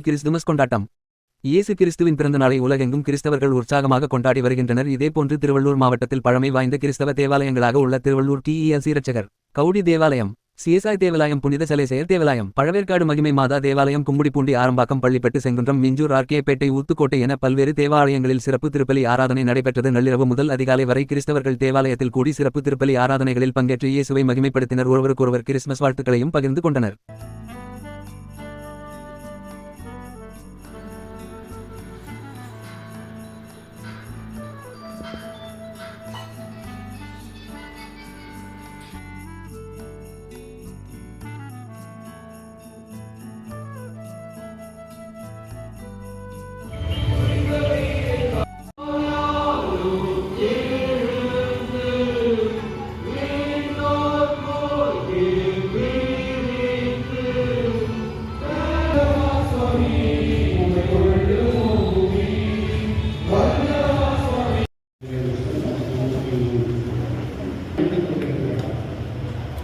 Christmas கொண்டாட்டம். இயேசு கிறிஸ்துவின் பிறந்த நாளை உலகெங்கும் கிறிஸ்தவர்கள் உற்சாகமாக கொண்டாடி வருகின்றனர். இதேபோன்று திருவள்ளூர் மாவட்டத்தில் பழமை வாய்ந்த கிறிஸ்தவ தேவாலயங்களாக உள்ள திருவள்ளூர் TELC இரட்சகர் கவுடி தேவாலயம், சிஎஸ்ஐ தேவாலயம், புனித சலேசையர் தேவாலயம், பழவேற்காடு மகிமை மாதா தேவாலயம், கும்முடிப்பூண்டி, ஆரம்பாக்கம், பள்ளிப்பட்டு, செங்குன்றம், மிஞ்சூர், ஆர்கேபேட்டை, ஊத்துக்கோட்டை என பல்வேறு தேவாலயங்களில் சிறப்பு திருப்பலி ஆராதனை நடைபெற்றது. நள்ளிரவு முதல் அதிகாலை வரை கிறிஸ்தவர்கள் தேவாலயத்தில் கூடி சிறப்பு திருப்பலி ஆராதனைகளில் பங்கேற்று இயேசுவை மகிமைப்படுத்தினர். ஒருவருக்கொருவர் கிறிஸ்துமஸ் வாழ்த்துக்களையும் பகிர்ந்து கொண்டனர்.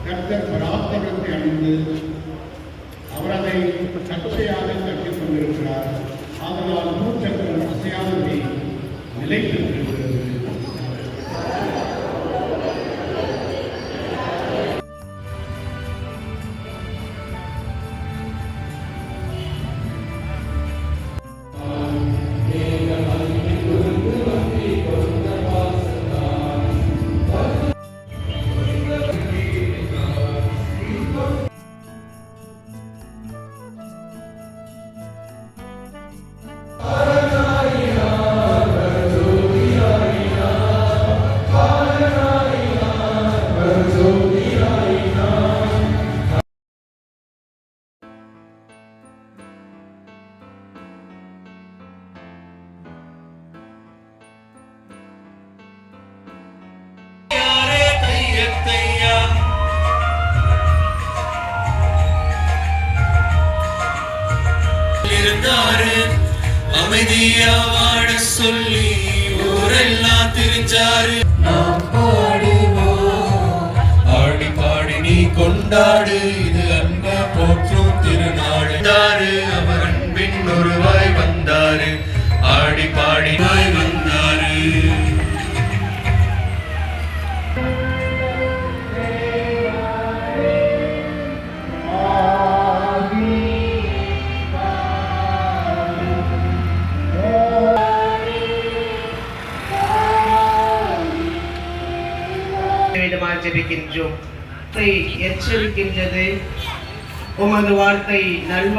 கர்த்தர் பராக்கிரமத்தை அணிந்து அவர் அதை சர்ச்சையாக கட்டிக் கொண்டிருக்கிறார். அதனால் நூற்றக்கரம் அசையாதபடி நிலைத்திருக்கிறது. அமைதியா வாழ சொல்லி ஊரெல்லாம் திரிஞ்சாரு. நாம் பாடுவோம், ஆடி பாடி நீ கொண்டாடு, இது அன்ப போற்றும் திருநாடு. அவர் அன்பின் ஒருவாய் வந்தாரு, ஆடி பாடி வந்தாரு. ஜெபிக்கின்றோம். எச்சரிக்கின்றது உமது வார்த்தை நல்வழி